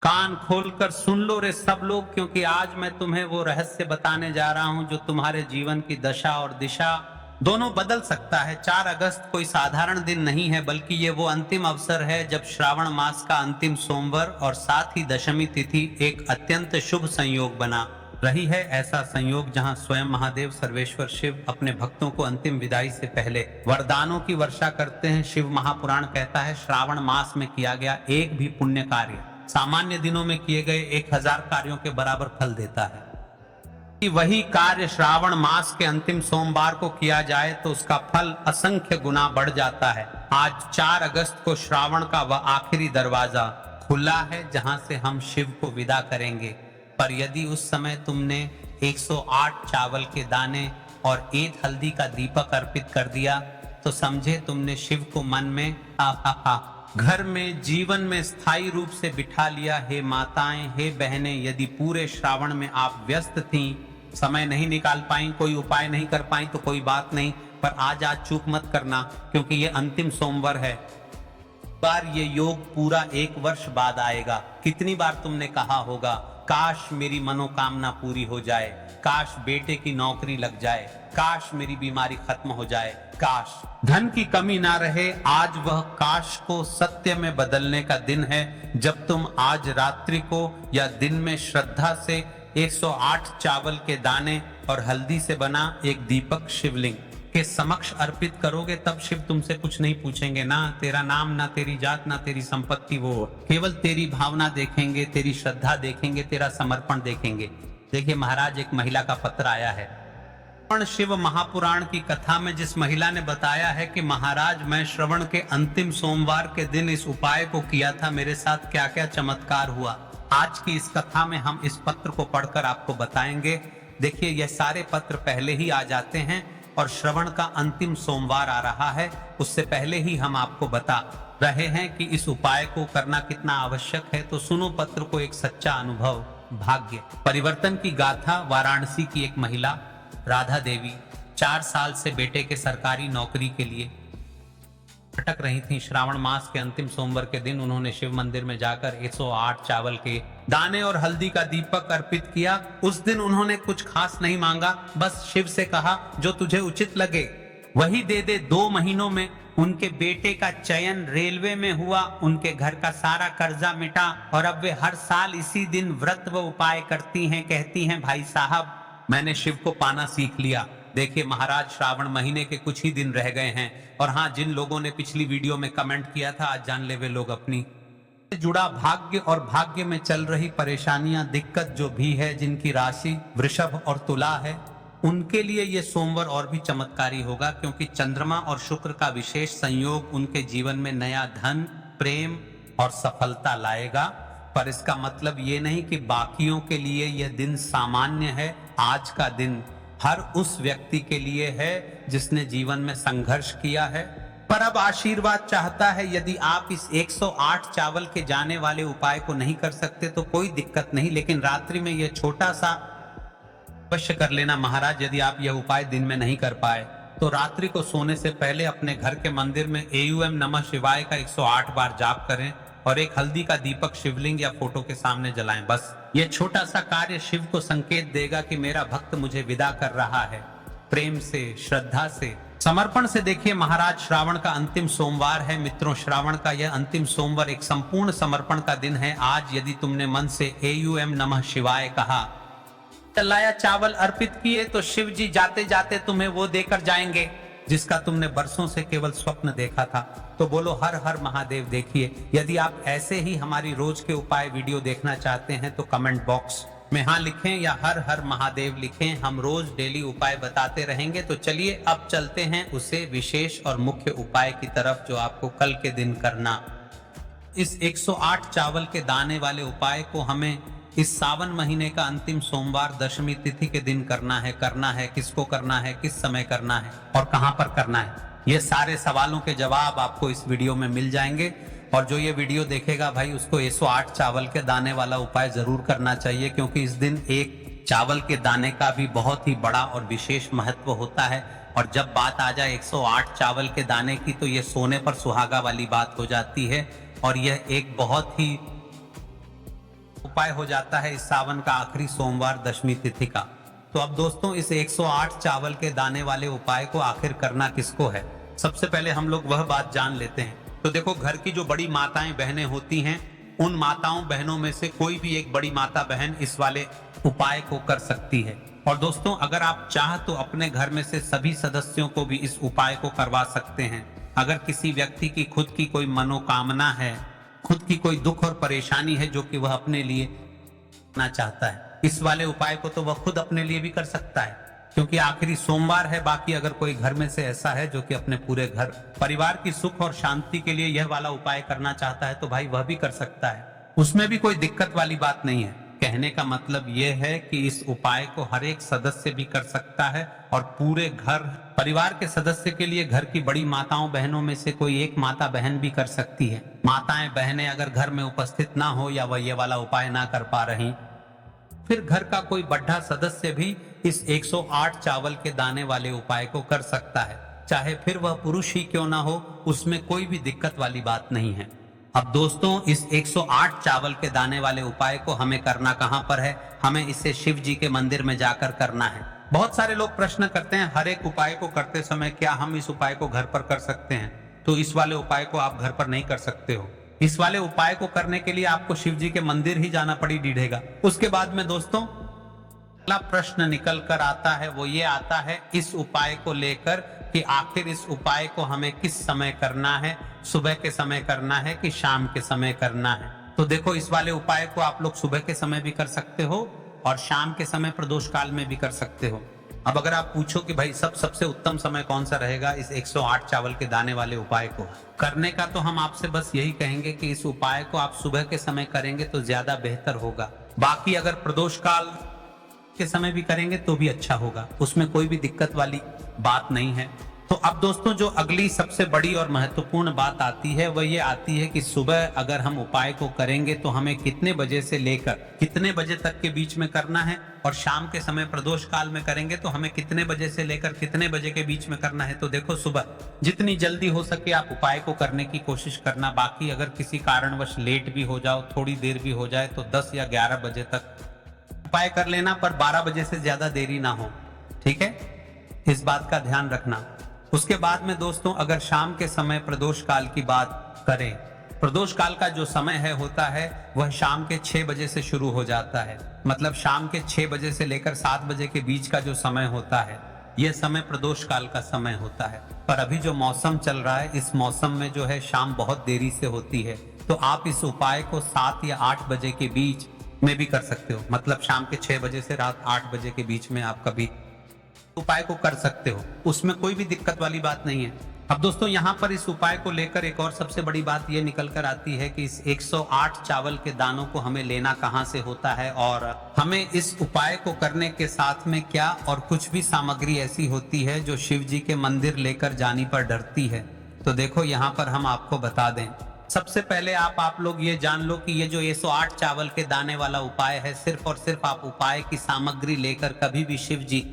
कान खोलकर सुन लो रे सब लोग, क्योंकि आज मैं तुम्हें वो रहस्य बताने जा रहा हूं जो तुम्हारे जीवन की दशा और दिशा दोनों बदल सकता है। 4 अगस्त कोई साधारण दिन नहीं है, बल्कि ये वो अंतिम अवसर है जब श्रावण मास का अंतिम सोमवार और साथ ही दशमी तिथि एक अत्यंत शुभ संयोग बना रही है। ऐसा संयोग जहां स्वयं महादेव सर्वेश्वर शिव अपने भक्तों को अंतिम विदाई से पहले वरदानों की वर्षा करते हैं। शिव महापुराण कहता है श्रावण मास में किया गया एक भी पुण्य कार्य सामान्य दिनों में किए गए 1000 कार्यों के बराबर फल देता है। कि वही कार्य श्रावण मास के अंतिम सोमवार को किया जाए तो उसका फल असंख्य गुना बढ़ जाता है। आज 4 अगस्त को श्रावण का वह आखिरी दरवाजा खुला है जहां से हम शिव को विदा करेंगे। पर यदि उस समय तुमने 108 चावल के दाने और 1 हल्दी का दीपक अर्पित कर दिया तो समझे तुमने शिव को मन में घर में जीवन में स्थायी रूप से बिठा लिया। हे माताएं, हे बहनें, यदि पूरे श्रावण में आप व्यस्त थीं, समय नहीं निकाल पाई, कोई उपाय नहीं कर पाई तो कोई बात नहीं, पर आज चूक मत करना क्योंकि ये अंतिम सोमवार है। बार ये योग पूरा 1 वर्ष बाद आएगा। कितनी बार तुमने कहा होगा काश मेरी मनोकामना पूरी हो जाए, काश बेटे की नौकरी लग जाए, काश मेरी बीमारी खत्म हो जाए, काश धन की कमी ना रहे। आज वह काश को सत्य में बदलने का दिन है जब तुम आज रात्रि को या दिन में श्रद्धा से 108 चावल के दाने और हल्दी से बना एक दीपक शिवलिंग के समक्ष अर्पित करोगे। तब शिव तुमसे कुछ नहीं पूछेंगे, ना तेरा नाम, ना तेरी जात, ना तेरी संपत्ति, वो केवल तेरी भावना देखेंगे, तेरी श्रद्धा देखेंगे, तेरा समर्पण देखेंगे। देखिए महाराज, एक महिला का पत्र आया है। शिव महापुराण की कथा में जिस महिला ने बताया है कि महाराज मैं श्रवण के अंतिम सोमवार के दिन इस उपाय को किया था, मेरे साथ क्या क्या चमत्कार हुआ, आज की इस कथा में हम इस पत्र को पढ़कर आपको बताएंगे। देखिए यह सारे पत्र पहले ही आ जाते हैं और श्रवण का अंतिम सोमवार आ रहा है, उससे पहले ही हम आपको बता रहे हैं कि इस उपाय को करना कितना आवश्यक है। तो सुनो पत्र को, एक सच्चा अनुभव, भाग्य परिवर्तन की गाथा। वाराणसी की एक महिला राधा देवी 4 साल से बेटे के सरकारी नौकरी के लिए भटक रही थी। श्रावण मास के अंतिम सोमवार के दिन उन्होंने शिव मंदिर में जाकर 108 चावल के दाने और हल्दी का दीपक अर्पित किया। उस दिन उन्होंने कुछ खास नहीं मांगा, बस शिव से कहा जो तुझे उचित लगे वही दे दे। 2 महीनों में उनके बेटे का चयन रेलवे में हुआ, उनके घर का सारा कर्जा मिटा और अब वे हर साल इसी दिन व्रत व उपाय करती हैं। कहती हैं भाई साहब मैंने शिव को पाना सीख लिया। देखिए महाराज, श्रावण महीने के कुछ ही दिन रह गए हैं। और हाँ, जिन लोगों ने पिछली वीडियो में कमेंट किया था, आज जान ले वे लोग अपनी जुड़ा भाग्य और भाग्य में चल रही परेशानियां, दिक्कत जो भी है, जिनकी राशि वृषभ और तुला है, उनके लिए ये सोमवार और भी चमत्कारी होगा क्योंकि चंद्रमा और शुक्र का विशेष संयोग उनके जीवन में नया धन, प्रेम और सफलता लाएगा। पर इसका मतलब ये नहीं कि बाकियों के लिए यह दिन सामान्य है। आज का दिन हर उस व्यक्ति के लिए है जिसने जीवन में संघर्ष किया है, पर अब आशीर्वाद चाहता है। यदि आप इस 108 चावल के जाने वाले उपाय को नहीं कर सकते तो कोई दिक्कत नहीं, लेकिन रात्रि में यह छोटा सा अवश्य कर लेना। महाराज यदि आप यह उपाय दिन में नहीं कर पाए तो रात्रि को सोने से पहले अपने घर के मंदिर में एयूएम नमः शिवाय का 108 बार जाप करें और एक हल्दी का दीपक शिवलिंग या फोटो के सामने जलाएं। बस ये छोटा सा कार्य शिव को संकेत देगा कि मेरा भक्त मुझे विदा कर रहा है। प्रेम से, श्रद्धा से, समर्पण से। देखिए महाराज, श्रावण का अंतिम सोमवार है मित्रों। श्रावण का यह अंतिम सोमवार एक संपूर्ण समर्पण का दिन है। आज यदि तुमने मन से एयूएम नमः शिवाय कहा, लाया चावल अर्पित किए, तो शिव जी जाते जाते तुम्हें वो देकर जाएंगे जिसका तुमने बरसों से केवल स्वप्न देखा था। तो बोलो हर हर महादेव। देखिए यदि आप ऐसे ही हमारी रोज के उपाय वीडियो देखना चाहते हैं तो कमेंट बॉक्स में हाँ लिखें या हर हर महादेव लिखें। हम रोज डेली उपाय बताते रहेंगे। तो चलिए अब चलते हैं उसे विशेष और मुख्य उपाय की तरफ जो आपको कल के दिन करना। इस 108 चावल के दाने वाले उपाय को हमें इस सावन महीने का अंतिम सोमवार दशमी तिथि के दिन करना है, किसको करना है, किस समय करना है और कहां पर करना है, ये सारे सवालों के जवाब आपको इस वीडियो में मिल जाएंगे। और जो ये वीडियो देखेगा भाई, उसको 108 चावल के दाने वाला उपाय जरूर करना चाहिए क्योंकि इस दिन एक चावल के दाने का भी बहुत ही बड़ा और विशेष महत्व होता है। और जब बात आ जाए 108 चावल के दाने की तो ये सोने पर सुहागा वाली बात हो जाती है और यह एक बहुत ही उपाय हो जाता है इस सावन का आखिरी सोमवार दशमी तिथि का। तो अब दोस्तों इस 108 चावल के दाने वाले उपाय को आखिर करना किसको है, सबसे पहले हम लोग वह बात जान लेते हैं। तो देखो, घर की जो बड़ी माताएं बहनें होती हैं, उन माताओं बहनों में से कोई भी एक बड़ी माता बहन इस वाले उपाय को कर सकती है। और दोस्तों, अगर आप चाह तो अपने घर में से सभी सदस्यों को भी इस उपाय को करवा सकते हैं। अगर किसी व्यक्ति की खुद की कोई मनोकामना है, खुद की कोई दुख और परेशानी है जो कि वह अपने लिए करना चाहता है, इस वाले उपाय को तो वह खुद अपने लिए भी कर सकता है, क्योंकि आखिरी सोमवार है। बाकी अगर कोई घर में से ऐसा है जो कि अपने पूरे घर परिवार की सुख और शांति के लिए यह वाला उपाय करना चाहता है, तो भाई वह भी कर सकता है, उसमें भी कोई दिक्कत वाली बात नहीं है। कहने का मतलब यह है कि इस उपाय को हर एक सदस्य भी कर सकता है और पूरे घर परिवार के सदस्य के लिए घर की बड़ी माताओं बहनों में से कोई एक माता बहन भी कर सकती है। माताएं बहनें अगर घर में उपस्थित ना हो या वह ये वाला उपाय ना कर पा रही, फिर घर का कोई बड़ा सदस्य भी इस 108 चावल के दाने वाले उपाय को कर सकता है, चाहे फिर वह पुरुष ही क्यों ना हो, उसमें कोई भी दिक्कत वाली बात नहीं है। अब दोस्तों, इस 108 चावल के दाने वाले उपाय को हमें करना कहां पर है? हमें इसे शिव जी के मंदिर में जाकर करना है। बहुत सारे लोग प्रश्न करते हैं, हर एक उपाय को करते समय क्या हम इस उपाय को घर पर कर सकते हैं? तो इस वाले उपाय को आप घर पर नहीं कर सकते हो। इस वाले उपाय को करने के लिए आपको शिव जी के मंदिर ही जाना पड़ेगा। उसके बाद में दोस्तों अगला प्रश्न निकल कर आता है, वो ये आता है इस उपाय को लेकर कि आखिर इस उपाय को हमें किस समय करना है, सुबह के समय करना है कि शाम के समय करना है? तो देखो, इस वाले उपाय को आप लोग सुबह के समय भी कर सकते हो और शाम के समय प्रदोष काल में भी कर सकते हो। अब अगर आप पूछो कि भाई सबसे उत्तम समय कौन सा रहेगा इस 108 चावल के दाने वाले उपाय को करने का, तो हम आपसे बस यही कहेंगे कि इस उपाय को आप सुबह के समय करेंगे तो ज्यादा बेहतर होगा। बाकी अगर प्रदोष काल के समय भी करेंगे तो भी अच्छा होगा, उसमें कोई भी दिक्कत वाली बात नहीं है। तो अब दोस्तों, जो अगली सबसे बड़ी और महत्वपूर्ण बात आती है वह ये आती है कि सुबह अगर हम उपाय को करेंगे तो हमें कितने बजे से लेकर कितने बजे तक के बीच में करना है, और शाम के समय प्रदोष काल में करेंगे तो हमें कितने बजे से लेकर कितने बजे के बीच में करना है। तो देखो, सुबह जितनी जल्दी हो सके आप उपाय को करने की कोशिश करना। बाकी अगर किसी कारणवश लेट भी हो जाओ, थोड़ी देर भी हो जाए, तो 10 या 11 बजे तक उपाय कर लेना, पर 12 बजे से ज्यादा देरी ना हो, ठीक है? इस बात का ध्यान रखना। उसके बाद में दोस्तों, अगर शाम के समय प्रदोष काल की बात करें, प्रदोष काल का जो समय है होता है वह शाम के 6 बजे से शुरू हो जाता है। मतलब शाम के 6 बजे से लेकर 7 बजे के बीच का जो समय होता है, यह समय प्रदोष काल का समय होता है। पर अभी जो मौसम चल रहा है, इस मौसम में जो है शाम बहुत देरी से होती है, तो आप इस उपाय को 7 या 8 बजे के बीच में भी कर सकते हो। मतलब शाम के 6 बजे से रात 8 बजे के बीच में आप कभी उपाय को कर सकते हो, उसमें कोई भी दिक्कत वाली बात नहीं है। अब दोस्तों, यहाँ पर इस उपाय को लेकर एक और सबसे बड़ी बात ये निकल कर आती है कि इस 108 चावल के दानों को हमें लेना कहाँ से होता है, और हमें इस उपाय को करने के साथ में क्या और कुछ भी सामग्री ऐसी होती है जो शिव जी के मंदिर लेकर जाने पर डरती है। तो देखो, यहाँ पर हम आपको बता दें। सबसे पहले आप लोग ये जान लो कि ये जो 108 चावल के दाने वाला उपाय है, सिर्फ और सिर्फ आप उपाय की सामग्री लेकर कभी भी शिव जी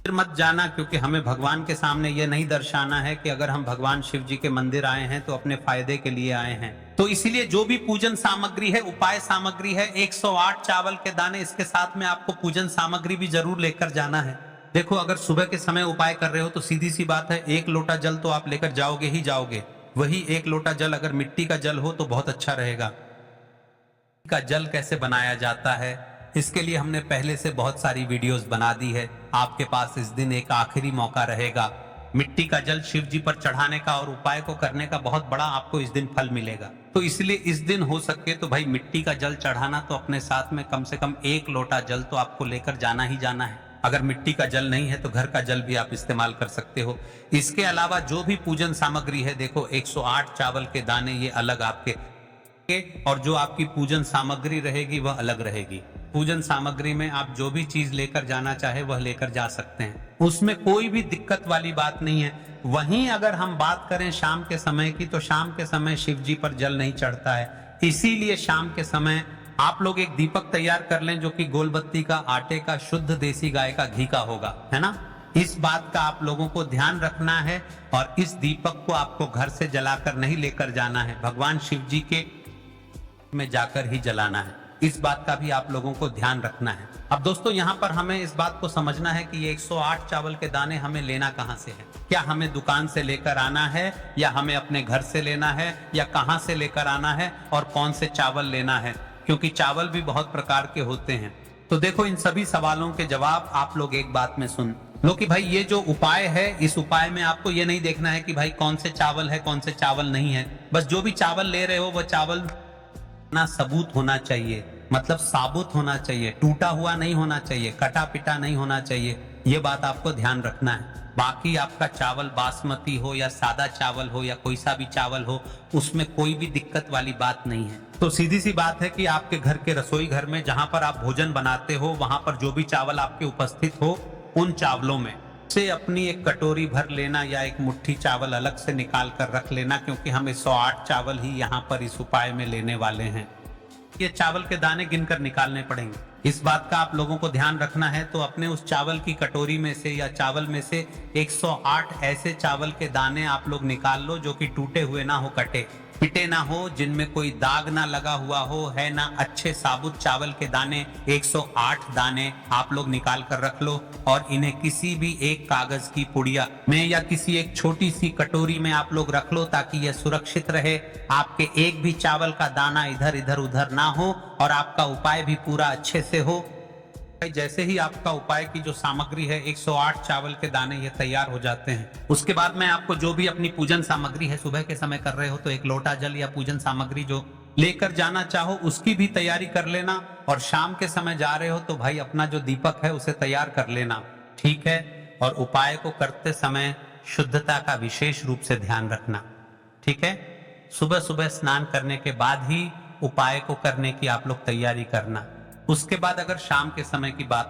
मत जाना, क्योंकि हमें भगवान के सामने यह नहीं दर्शाना है कि अगर हम भगवान शिव जी के मंदिर आए हैं तो अपने फायदे के लिए आए हैं। तो इसीलिए जो भी पूजन सामग्री है, उपाय सामग्री है, 108 चावल के दाने, इसके साथ में आपको पूजन सामग्री भी जरूर लेकर जाना है। देखो, अगर सुबह के समय उपाय कर रहे हो तो सीधी सी बात है, 1 लोटा जल तो आप लेकर जाओगे ही जाओगे। वही 1 लोटा जल अगर मिट्टी का जल हो तो बहुत अच्छा रहेगा। का जल कैसे बनाया जाता है, इसके लिए हमने पहले से बहुत सारी वीडियोस बना दी है। आपके पास इस दिन एक आखिरी मौका रहेगा मिट्टी का जल शिव जी पर चढ़ाने का और उपाय को करने का, बहुत बड़ा आपको इस दिन फल मिलेगा। तो इसलिए इस दिन हो सके तो भाई मिट्टी का जल चढ़ाना, तो अपने साथ में कम से कम 1 लोटा जल तो आपको लेकर जाना ही जाना है। अगर मिट्टी का जल नहीं है तो घर का जल भी आप इस्तेमाल कर सकते हो। इसके अलावा जो भी पूजन सामग्री है, देखो 108 चावल के दाने ये अलग आपके, और जो आपकी पूजन सामग्री रहेगी वह अलग रहेगी। पूजन सामग्री में आप जो भी चीज लेकर जाना चाहे वह लेकर जा सकते हैं, उसमें कोई भी दिक्कत वाली बात नहीं है। वहीं अगर हम बात करें शाम के समय की, तो शाम के समय शिव जी पर जल नहीं चढ़ता है, इसीलिए शाम के समय आप लोग एक दीपक तैयार कर लें जो कि गोलबत्ती का, आटे का, शुद्ध देसी गाय का घी का होगा, है ना। इस बात का आप लोगों को ध्यान रखना है, और इस दीपक को आपको घर से जलाकर नहीं लेकर जाना है, भगवान शिव जी के में जाकर ही जलाना है। इस बात का भी आप लोगों को ध्यान रखना है। अब दोस्तों यहाँ पर हमें इस बात को समझना है कि ये 108 चावल के दाने हमें लेना कहाँ से है। क्या हमें दुकान से लेकर आना है, या हमें अपने घर से लेना है, या कहाँ से लेकर आना है, और कौन से चावल लेना है, क्योंकि चावल भी बहुत प्रकार के होते हैं। तो देखो, इन सभी सवालों के जवाब आप लोग एक बात में सुन लो कि भाई ये जो उपाय है, इस उपाय में आपको ये नहीं देखना है कि भाई कौन से चावल है, कौन से चावल नहीं है। बस जो भी चावल ले रहे हो वो चावल ना सबूत होना चाहिए, मतलब साबुत होना चाहिए, टूटा हुआ नहीं होना चाहिए, कटा पिटा नहीं होना चाहिए। ये बात आपको ध्यान रखना है। बाकी आपका चावल बासमती हो या सादा चावल हो या कोई सा भी चावल हो, उसमें कोई भी दिक्कत वाली बात नहीं है। तो सीधी सी बात है कि आपके घर के रसोई घर में जहां पर आप भोजन बनाते हो, वहां पर जो भी चावल आपके उपस्थित हो, उन चावलों में से अपनी एक कटोरी भर लेना या एक मुट्ठी चावल अलग से निकाल कर रख लेना, क्योंकि हम 108 चावल ही यहाँ पर इस उपाय में लेने वाले हैं। ये चावल के दाने गिनकर निकालने पड़ेंगे, इस बात का आप लोगों को ध्यान रखना है। तो अपने उस चावल की कटोरी में से या चावल में से 108 ऐसे चावल के दाने आप लोग निकाल लो जो कि टूटे हुए ना हो, कटे पिटे ना हो, जिनमें कोई दाग ना लगा हुआ हो, है ना। अच्छे साबुत चावल के दाने 108 दाने आप लोग निकाल कर रख लो, और इन्हें किसी भी एक कागज की पुड़िया में या किसी एक छोटी सी कटोरी में आप लोग रख लो, ताकि यह सुरक्षित रहे, आपके एक भी चावल का दाना इधर इधर उधर ना हो, और आपका उपाय भी पूरा अच्छे से हो। जैसे ही आपका उपाय की जो सामग्री है 108 चावल के दाने ये तैयार हो जाते हैं, उसके बाद मैं आपको जो भी अपनी पूजन सामग्री है, सुबह के समय कर रहे हो तो एक लोटा जल या पूजन सामग्री जो लेकर जाना चाहो उसकी भी तैयारी कर लेना, और शाम के समय जा रहे हो तो भाई अपना जो दीपक है उसे तैयार कर लेना, ठीक है। और उपाय को करते समय शुद्धता का विशेष रूप से ध्यान रखना, ठीक है। सुबह सुबह स्नान करने के बाद ही उपाय को करने की आप लोग तैयारी करना। उसके बाद अगर शाम के समय की बात,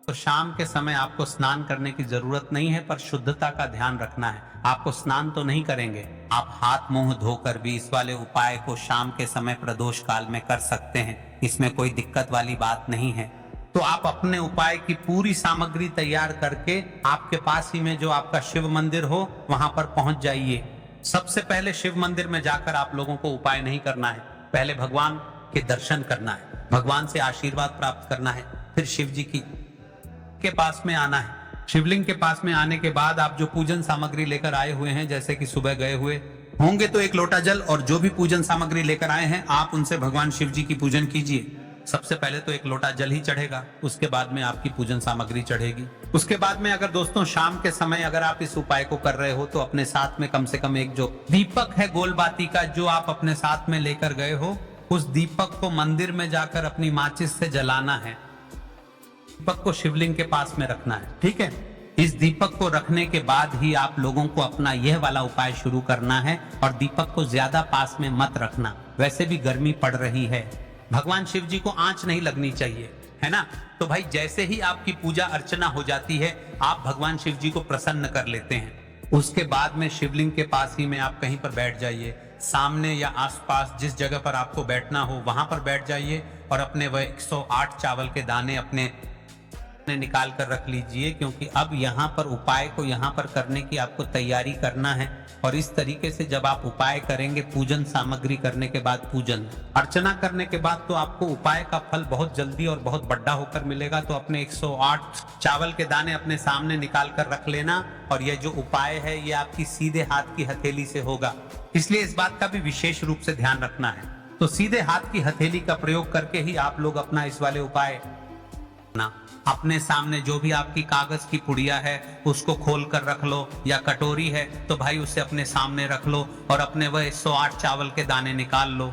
तो शाम के समय आपको स्नान करने की जरूरत नहीं है, पर शुद्धता का ध्यान रखना है। आपको स्नान तो नहीं करेंगे, आप हाथ मुंह धोकर भी इस वाले उपाय को शाम के समय प्रदोष काल में कर सकते हैं, इसमें कोई दिक्कत वाली बात नहीं है। तो आप अपने उपाय की पूरी सामग्री तैयार करके आपके पास ही में जो आपका शिव मंदिर हो वहां पर पहुंच जाइए। सबसे पहले शिव मंदिर में जाकर आप लोगों को उपाय नहीं करना है, पहले भगवान के दर्शन करना है, भगवान से आशीर्वाद प्राप्त करना है, फिर शिव जी के पास में आना है। शिवलिंग के पास में आने के बाद आप जो पूजन सामग्री लेकर आए हुए हैं, जैसे कि सुबह गए हुए होंगे तो एक लोटा जल, और जो भी पूजन सामग्री लेकर आए हैं आप उनसे भगवान शिव जी की पूजन कीजिए। सबसे पहले तो एक लोटा जल ही चढ़ेगा, उसके बाद में आपकी पूजन सामग्री चढ़ेगी। उसके बाद में अगर दोस्तों शाम के समय अगर आप इस उपाय को कर रहे हो तो अपने साथ में कम से कम एक जो दीपक है गोलबाती का, जो आप अपने साथ में लेकर गए हो, उस दीपक को मंदिर में जाकर अपनी माचिस से जलाना है। दीपक को शिवलिंग के पास में रखना है, ठीक है। इस दीपक को रखने के बाद ही आप लोगों को अपना यह वाला उपाय शुरू करना है, और दीपक को ज्यादा पास में मत रखना, वैसे भी गर्मी पड़ रही है, भगवान शिव जी को आंच नहीं लगनी चाहिए, है ना। तो भाई जैसे ही आपकी पूजा अर्चना हो जाती है, आप भगवान शिव जी को प्रसन्न कर लेते हैं। उसके बाद में शिवलिंग के पास ही में आप कहीं पर बैठ जाइए, सामने या आसपास जिस जगह पर आपको बैठना हो वहां पर बैठ जाइए, और अपने वह 108 चावल के दाने अपने निकाल कर रख लीजिए, क्योंकि अब यहाँ पर उपाय को यहाँ पर करने की आपको तैयारी करना है। और इस तरीके से जब आप उपाय करेंगे, पूजन सामग्री करने के बाद, पूजन अर्चना करने के बाद, तो आपको उपाय का फल बहुत जल्दी और बहुत बड़ा होकर मिलेगा। तो अपने 108 चावल के दाने अपने सामने निकाल कर रख लेना, और यह जो उपाय है ये आपकी सीधे हाथ की हथेली से होगा, इसलिए इस बात का भी विशेष रूप से ध्यान रखना है। तो सीधे हाथ की हथेली का प्रयोग करके ही आप लोग अपना इस वाले उपाय ना, अपने सामने जो भी आपकी कागज की पुड़िया है उसको खोल कर रख लो, या कटोरी है तो भाई उसे अपने सामने रख लो, और अपने वह 108 चावल के दाने निकाल लो।